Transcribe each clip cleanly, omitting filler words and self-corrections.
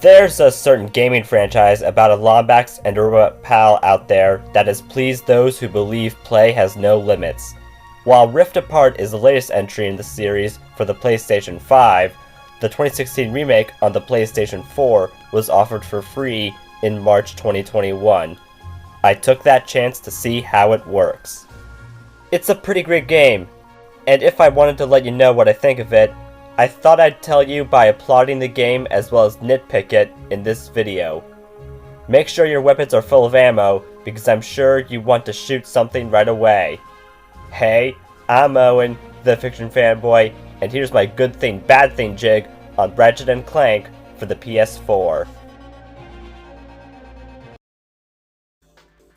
There's a certain gaming franchise about a Lombax and a robot pal out there that has pleased those who believe play has no limits. While Rift Apart is the latest entry in the series for the PlayStation 5, the 2016 remake on the PlayStation 4 was offered for free in March 2021. I took that chance to see how it works. It's a pretty great game, and if I wanted to let you know what I think of it, I thought I'd tell you by applauding the game as well as nitpick it in this video. Make sure your weapons are full of ammo, because I'm sure you want to shoot something right away. Hey, I'm Owen, the Fiction Fanboy, and here's my good thing bad thing jig on Ratchet Clank for the PS4.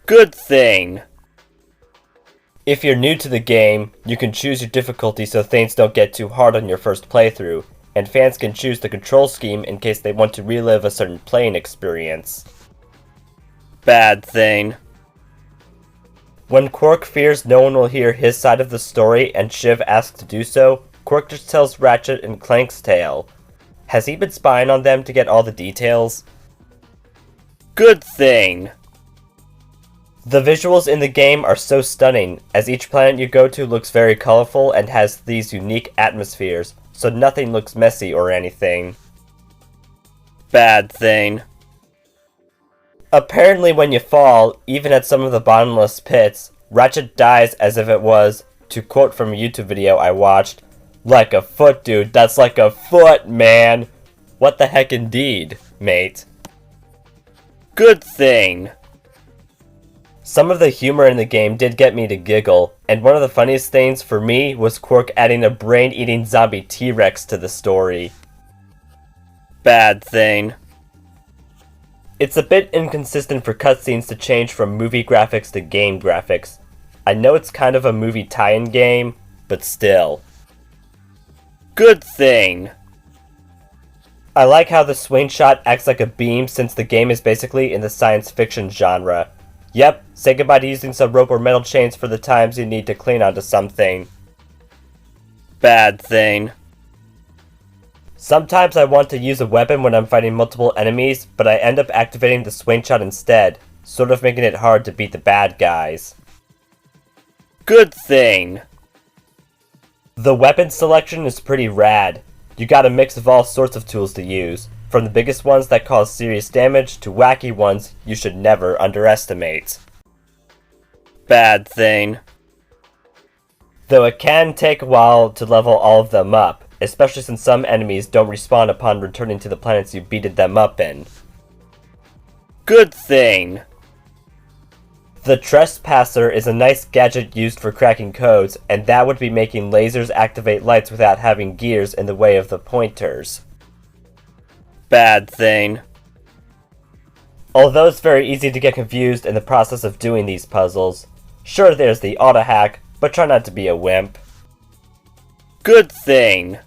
Good thing. If you're new to the game, you can choose your difficulty so things don't get too hard on your first playthrough, and fans can choose the control scheme in case they want to relive a certain playing experience. Bad thing. When Quark fears no one will hear his side of the story and Shiv asks to do so, Quark just tells Ratchet and Clank's tale. Has he been spying on them to get all the details? Good thing. The visuals in the game are so stunning, as each planet you go to looks very colorful and has these unique atmospheres, so nothing looks messy or anything. Bad thing. Apparently when you fall, even at some of the bottomless pits, Ratchet dies as if it was, to quote from a YouTube video I watched, "Like a foot, dude, that's like a foot, man!" What the heck indeed, mate. Good thing. Some of the humor in the game did get me to giggle, and one of the funniest things for me was Quark adding a brain-eating zombie T-Rex to the story. Bad thing. It's a bit inconsistent for cutscenes to change from movie graphics to game graphics. I know it's kind of a movie tie-in game, but still. Good thing. I like how the swing shot acts like a beam since the game is basically in the science fiction genre. Yep, say goodbye to using some rope or metal chains for the times you need to cling onto something. Bad thing. Sometimes I want to use a weapon when I'm fighting multiple enemies, but I end up activating the swing shot instead, sort of making it hard to beat the bad guys. Good thing. The weapon selection is pretty rad. You got a mix of all sorts of tools to use, from the biggest ones that cause serious damage to wacky ones you should never underestimate. Bad thing. Though it can take a while to level all of them up, especially since some enemies don't respawn upon returning to the planets you beated them up in. Good thing. The Trespasser is a nice gadget used for cracking codes, and that would be making lasers activate lights without having gears in the way of the pointers. Bad thing. Although it's very easy to get confused in the process of doing these puzzles. Sure, there's the auto-hack, but try not to be a wimp. Good thing.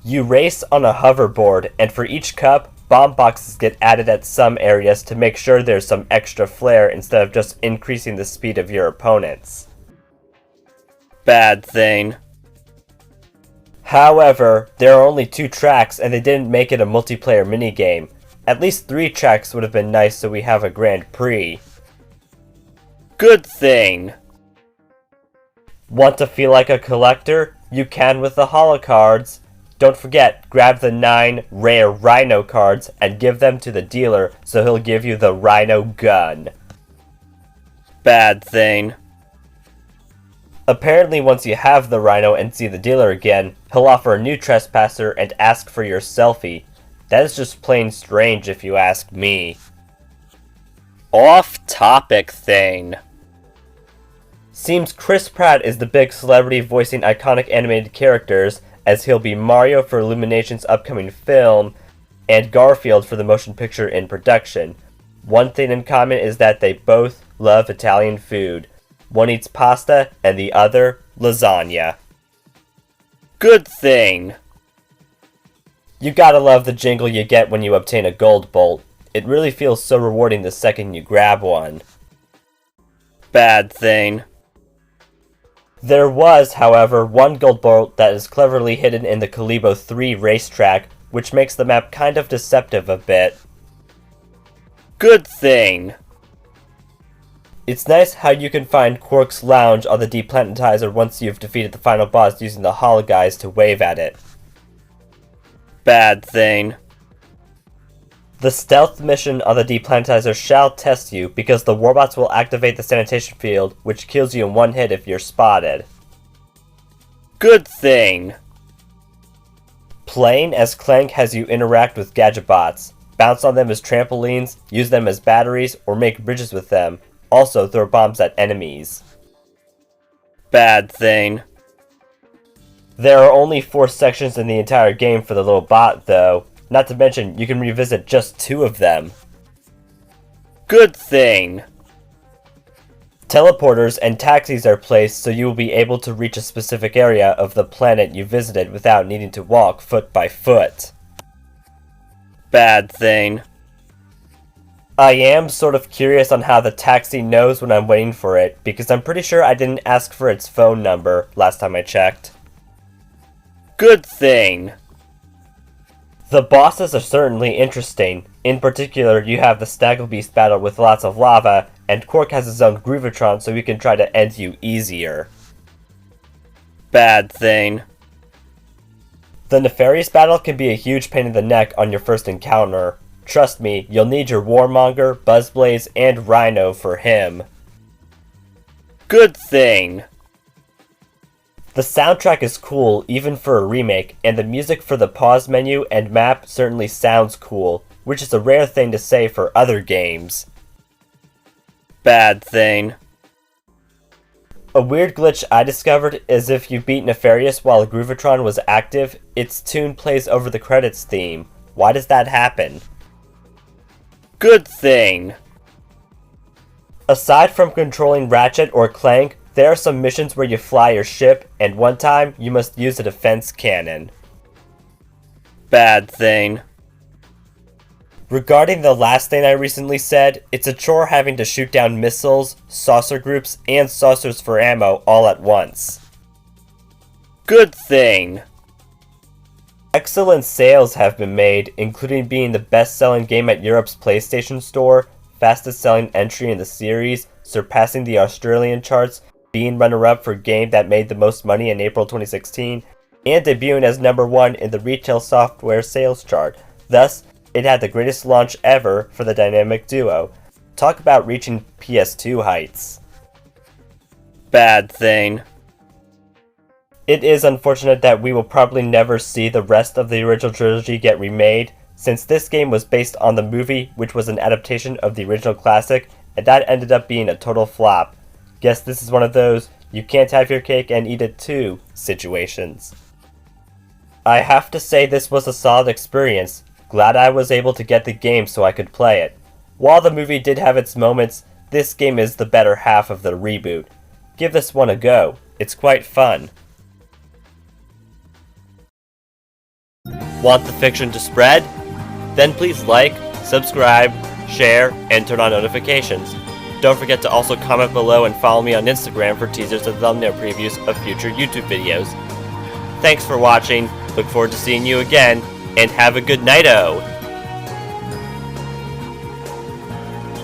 You race on a hoverboard, and for each cup, bomb boxes get added at some areas to make sure there's some extra flair instead of just increasing the speed of your opponents. Bad thing. However, there are only 2 tracks and they didn't make it a multiplayer minigame. At least 3 tracks would have been nice so we have a Grand Prix. Good thing. Want to feel like a collector? You can with the holo cards. Don't forget, grab the 9 rare Rhino cards and give them to the dealer so he'll give you the Rhino gun. Bad thing. Apparently once you have the Rhino and see the dealer again, he'll offer a new Trespasser and ask for your selfie. That is just plain strange if you ask me. Off-topic thing. Seems Chris Pratt is the big celebrity voicing iconic animated characters, as he'll be Mario for Illumination's upcoming film, and Garfield for the motion picture in production. One thing in common is that they both love Italian food. One eats pasta, and the other, lasagna. Good thing. You gotta love the jingle you get when you obtain a gold bolt. It really feels so rewarding the second you grab one. Bad thing. There was, however, one gold bolt that is cleverly hidden in the Kalibo 3 racetrack, which makes the map kind of deceptive a bit. Good thing! It's nice how you can find Quark's lounge on the deplanetizer once you've defeated the final boss using the hologuise to wave at it. Bad thing. The stealth mission on the deplanetizer shall test you because the warbots will activate the sanitation field, which kills you in one hit if you're spotted. Good thing. Playing as Clank has you interact with gadget bots, bounce on them as trampolines, use them as batteries, or make bridges with them. Also throw bombs at enemies. Bad thing. There are only 4 sections in the entire game for the little bot though, not to mention you can revisit just 2 of them. Good thing. Teleporters and taxis are placed so you will be able to reach a specific area of the planet you visited without needing to walk foot by foot. Bad thing. I am sort of curious on how the taxi knows when I'm waiting for it, because I'm pretty sure I didn't ask for its phone number last time I checked. Good thing. The bosses are certainly interesting. In particular, you have the Snagglebeast battle with lots of lava, and Quark has his own Groovatron so he can try to end you easier. Bad thing. The Nefarious battle can be a huge pain in the neck on your first encounter. Trust me, you'll need your Warmonger, Buzzblaze, and Rhino for him. Good thing. The soundtrack is cool, even for a remake, and the music for the pause menu and map certainly sounds cool, which is a rare thing to say for other games. Bad thing. A weird glitch I discovered is if you beat Nefarious while Groovatron was active, its tune plays over the credits theme. Why does that happen? Good thing. Aside from controlling Ratchet or Clank, there are some missions where you fly your ship, and one time you must use a defense cannon. Bad thing. Regarding the last thing I recently said, it's a chore having to shoot down missiles, saucer groups, and saucers for ammo all at once. Good thing. Excellent sales have been made, including being the best-selling game at Europe's PlayStation Store, fastest-selling entry in the series, surpassing the Australian charts, being runner-up for game that made the most money in April 2016, and debuting as #1 in the retail software sales chart. Thus, it had the greatest launch ever for the dynamic duo. Talk about reaching PS2 heights. Bad thing. It is unfortunate that we will probably never see the rest of the original trilogy get remade, since this game was based on the movie, which was an adaptation of the original classic, and that ended up being a total flop. Guess this is one of those you can't have your cake and eat it too situations. I have to say this was a solid experience. Glad I was able to get the game so I could play it. While the movie did have its moments, this game is the better half of the reboot. Give this one a go. It's quite fun. Want the fiction to spread? Then please like, subscribe, share, and turn on notifications. Don't forget to also comment below and follow me on Instagram for teasers and thumbnail previews of future YouTube videos. Thanks for watching, look forward to seeing you again, and have a good night-o!